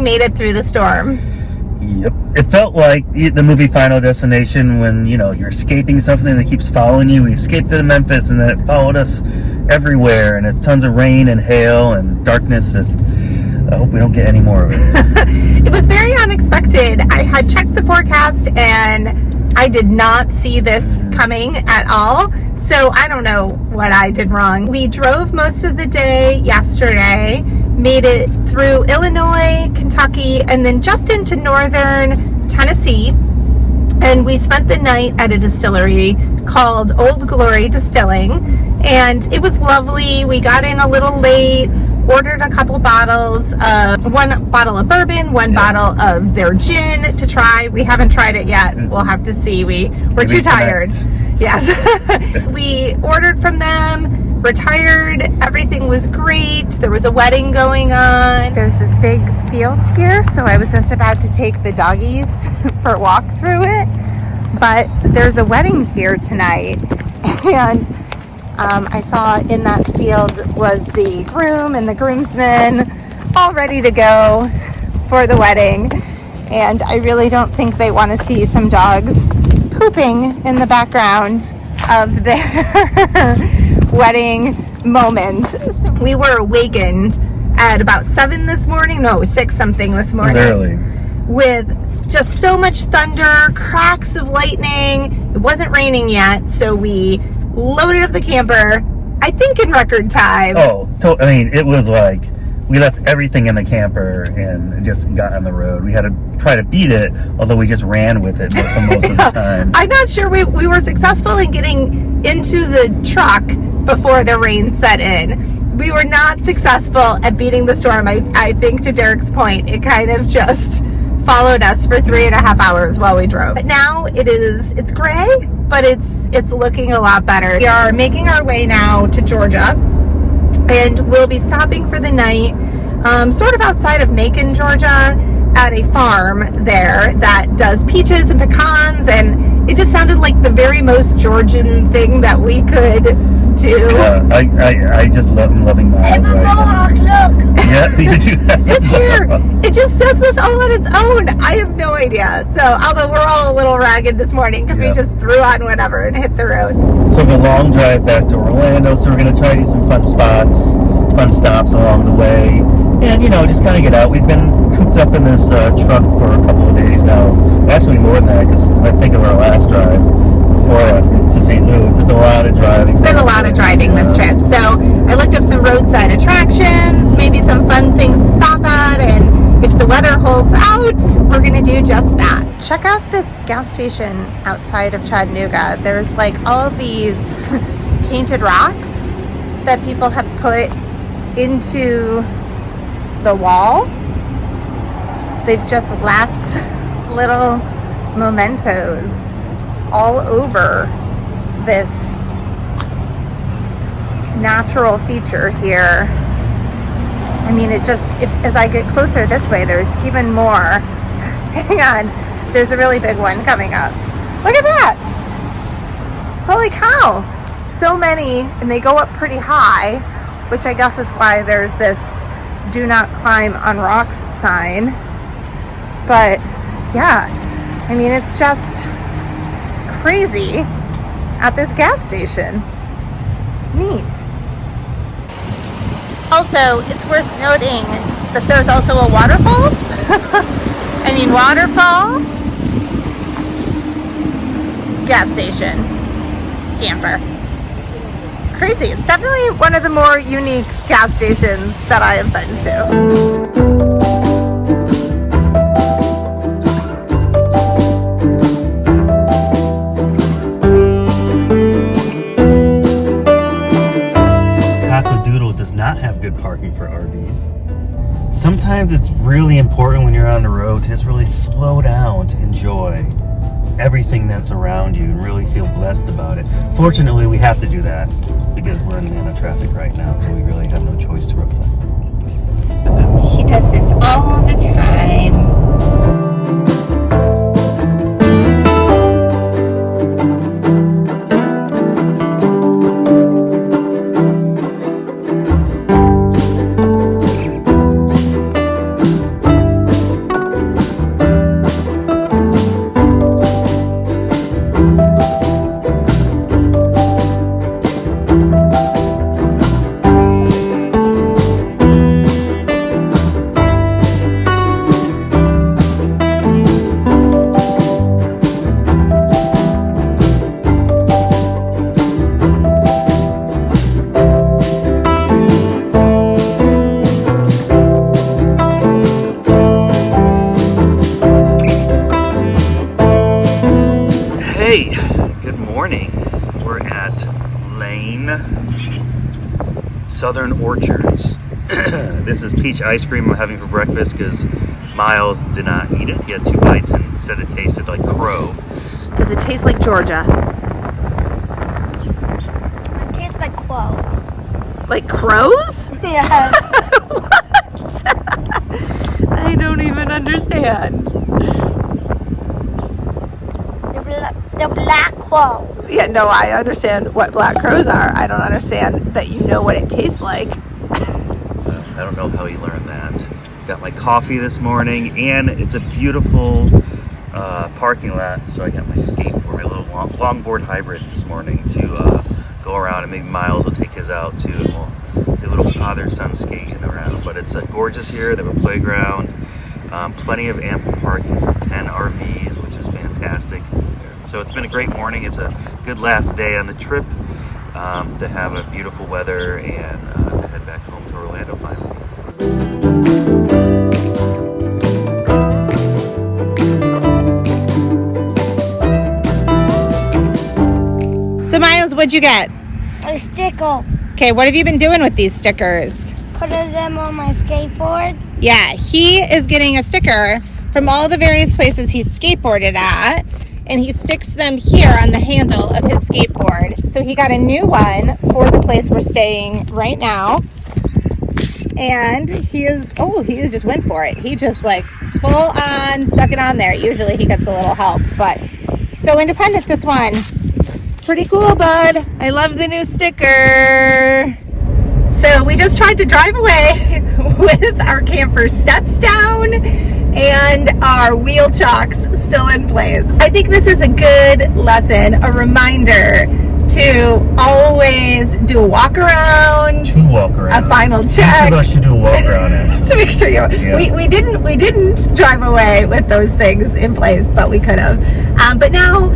Made it through the storm. Yep. It felt like the movie Final Destination when, you know, you're escaping something and it keeps following you. We escaped to Memphis and then it followed us everywhere, and it's tons of rain and hail and darkness. I hope we don't get any more of it. It was very unexpected. I had checked the forecast and I did not see this coming at all. So I don't know what I did wrong. We drove most of the day yesterday, made it through Illinois, Kentucky, and then just into northern Tennessee. And we spent the night at a distillery called Old Glory Distilling. And it was lovely. We got in a little late, ordered a couple bottles of, one bottle of bourbon, one bottle of their gin to try. We haven't tried it yet. We'll have to see. We're too tired. Yes. We ordered from them, retired. Everything was great. There was a wedding going on. There's this big field here, so I was just about to take the doggies for a walk through it. But there's a wedding here tonight, and I saw in that field was the groom and the groomsmen all ready to go for the wedding. And I really don't think they want to see some dogs pooping in the background of their wedding moment. So we were awakened at about 7 this morning. No, 6 something this morning. It was early. With just so much thunder, cracks of lightning. It wasn't raining yet, so we loaded up the camper, I think in record time. I mean, it was like we left everything in the camper and just got on the road. We had to try to beat it, although we just ran with it for most of the time. I'm not sure we were successful in getting into the truck before the rain set in. We were not successful at beating the storm. I think, to Derek's point, it kind of just followed us for 3.5 hours while we drove. But now it's gray, but it's looking a lot better. We are making our way now to Georgia, and we'll be stopping for the night sort of outside of Macon, Georgia, at a farm there that does peaches and pecans, and it just sounded like the very most Georgian thing that we could do. Yeah, I just I'm loving my eyes right now. Look! Yeah, you do that. It's here! It just does this all on its own. I have no idea. So, although we're all a little ragged this morning because we just threw on whatever and hit the road. So, the long drive back to Orlando, so we're going to try to do some fun spots, fun stops along the way, and, you know, just kind of get out. We've been cooped up in this truck for a couple of days now. Actually, more than that, because I think of our last drive before that to St. Louis. It's a lot of driving. It's been a lot of driving this trip. So I looked up some roadside attractions, maybe some fun things to stop at, and if the weather holds out, we're going to do just that. Check out this gas station outside of Chattanooga. There's like all these painted rocks that people have put into the wall. They've just left little mementos all over this natural feature here. I mean, as I get closer this way, there's even more. Hang on, there's a really big one coming up. Look at that! Holy cow! So many, and they go up pretty high, which I guess is why there's this "Do not climb on rocks" sign. But yeah, I mean, it's just crazy at this gas station. Neat. Also, it's worth noting that there's also a waterfall. I mean, waterfall, gas station, camper. Crazy. It's definitely one of the more unique gas stations that I have been to. Not have good parking for RVs. Sometimes it's really important when you're on the road to just really slow down to enjoy everything that's around you and really feel blessed about it. Fortunately, we have to do that because we're in Atlanta traffic right now, so we really have no choice to reflect. He does this all the time. Hey, good morning. We're at Lane Southern Orchards. This is peach ice cream I'm having for breakfast because Miles did not eat it. He had 2 bites and said it tasted like crow. Does it taste like Georgia? It tastes like crows. Like crows? Yes. What? I don't even understand. The black crow. Yeah, no, I understand what black crows are. I don't understand that you know what it tastes like. I don't know how he learned that. Got my coffee this morning, and it's a beautiful parking lot. So I got my skateboard, my little longboard hybrid this morning to go around, and maybe Miles will take his out too. We'll do a little father-son skating around. But it's gorgeous here. They have a playground, plenty of ample parking for 10 RVs, which is fantastic. So it's been a great morning. It's a good last day on the trip to have a beautiful weather and to head back home to Orlando finally. So Miles, what'd you get? A sticker. Okay, what have you been doing with these stickers? Putting them on my skateboard. Yeah, he is getting a sticker from all the various places he's skateboarded at, and he sticks them here on the handle of his skateboard. So he got a new one for the place we're staying right now. And he just went for it. He just like full on stuck it on there. Usually he gets a little help, but he's so independent this one. Pretty cool, bud. I love the new sticker. So we just tried to drive away with our camper steps down and our wheel chocks still in place. I think this is a good lesson, a reminder to always do a walk around, a final check. Each of us should do a walk around to make sure we didn't drive away with those things in place, but we could have. But now,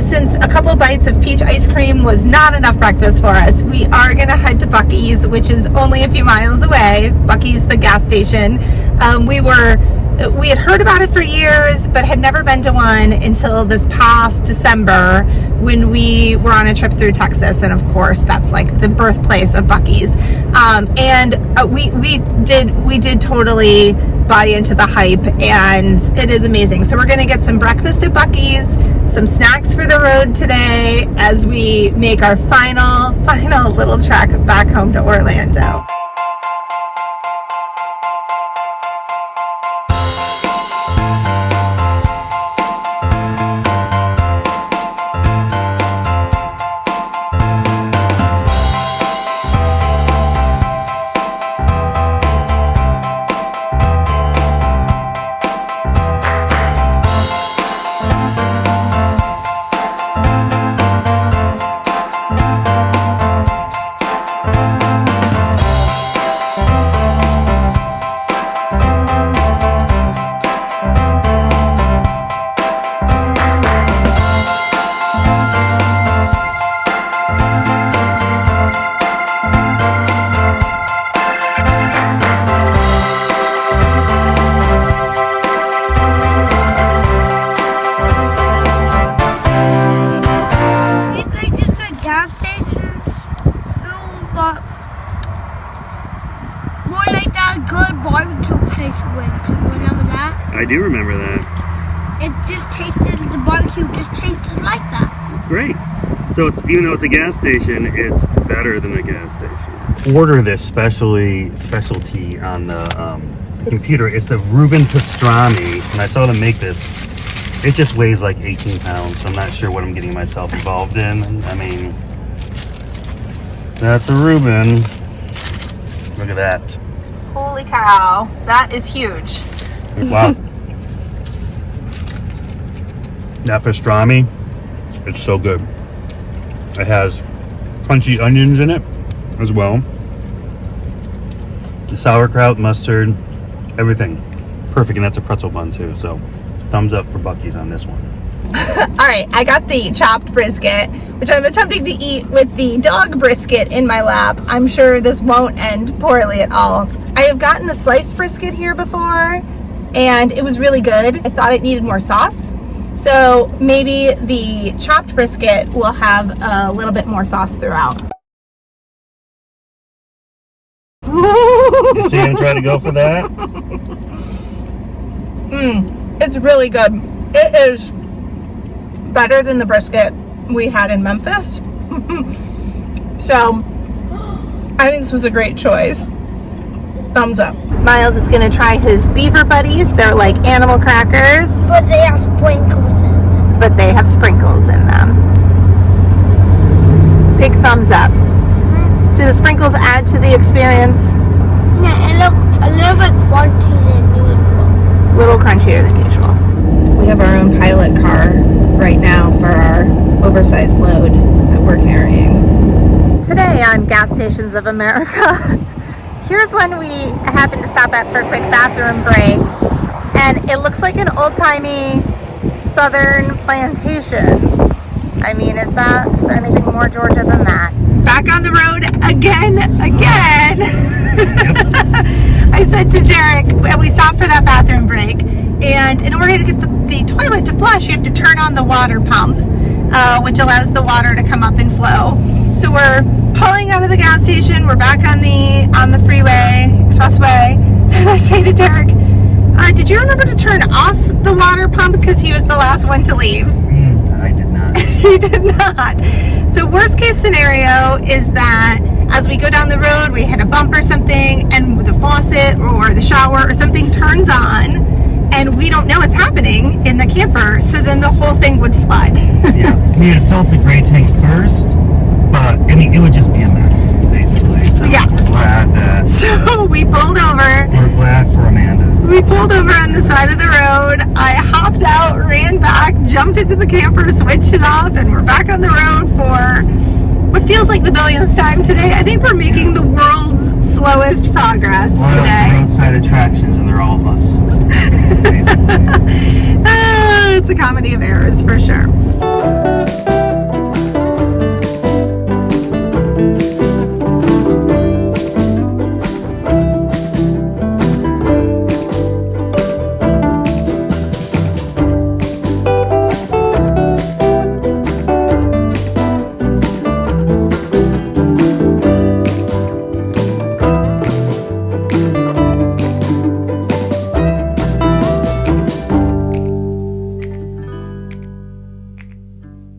since a couple bites of peach ice cream was not enough breakfast for us, we are gonna head to Buc-ee's, which is only a few miles away. Buc-ee's, the gas station. We had heard about it for years, but had never been to one until this past December when we were on a trip through Texas. And of course, that's like the birthplace of Buc-ee's. We did totally buy into the hype, and it is amazing. So we're gonna get some breakfast at Buc-ee's, some snacks for the road today as we make our final little trek back home to Orlando. I do remember that. it just tasted, the barbecue just tasted like that. Great. So it's, even though it's a gas station, it's better than a gas station. Order this specialty on the computer. It's the Reuben pastrami, and I saw them make this. It just weighs like 18 pounds, so I'm not sure what I'm getting myself involved in. I mean, that's a Reuben. Look at that. Holy cow, that is huge. Wow. That pastrami, it's so good. It has crunchy onions in it as well. The sauerkraut, mustard, everything. Perfect, and that's a pretzel bun too, so thumbs up for Buc-ee's on this one. All right, I got the chopped brisket, which I'm attempting to eat with the dog brisket in my lap. I'm sure this won't end poorly at all. I have gotten the sliced brisket here before, and it was really good. I thought it needed more sauce. So maybe the chopped brisket will have a little bit more sauce throughout. You see him trying to go for that? It's really good. It is better than the brisket we had in Memphis. So I think this was a great choice. Thumbs up. Miles is gonna try his beaver buddies. They're like animal crackers, But they have sprinkles in them. but they have sprinkles in them. Big thumbs up. Do the sprinkles add to the experience? Yeah, it look a little bit crunchy than usual. Little crunchier than usual. We have our own pilot car right now for our oversized load that we're carrying. Today on Gas Stations of America, here's one we happened to stop at for a quick bathroom break, and it looks like an old-timey southern plantation. I mean, is there anything more Georgia than that? Back on the road again. I said to Derek, we stopped for that bathroom break, and in order to get the toilet to flush, you have to turn on the water pump, which allows the water to come up and flow. So we're pulling out of the gas station, we're back on the freeway, expressway, and I say to Derek, did you remember to turn off the water pump because he was the last one to leave? I did not. He did not. So worst case scenario is that as we go down the road, we hit a bump or something, and the faucet or the shower or something turns on, and we don't know what's happening in the camper, so then the whole thing would flood. Yeah, we had filled the gray tank first, but I mean, it would just be a mess, basically. So Yes. we're glad that So we pulled over. we're glad for Amanda. We pulled over on the side of the road. I hopped out, ran back, jumped into the camper, switched it off, and we're back on the road for what feels like the billionth time today. I think we're making the world's slowest progress A lot of today. roadside attractions, and they're all us. Basically. It's a comedy of errors for sure.